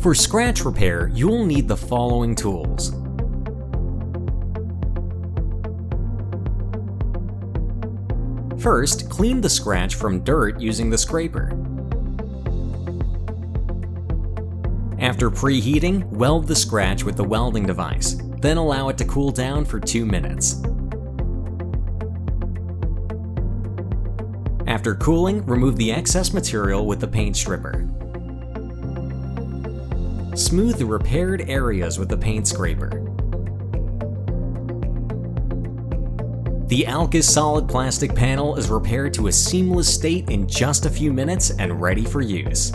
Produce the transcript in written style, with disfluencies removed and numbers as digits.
For scratch repair, you'll need the following tools. First, clean the scratch from dirt using the scraper. After preheating, weld the scratch with the welding device, then allow it to cool down for 2 minutes. After cooling, remove the excess material with the paint stripper. Smooth the repaired areas with the paint scraper. The alkus solid plastic panel is repaired to a seamless state in just a few minutes and ready for use.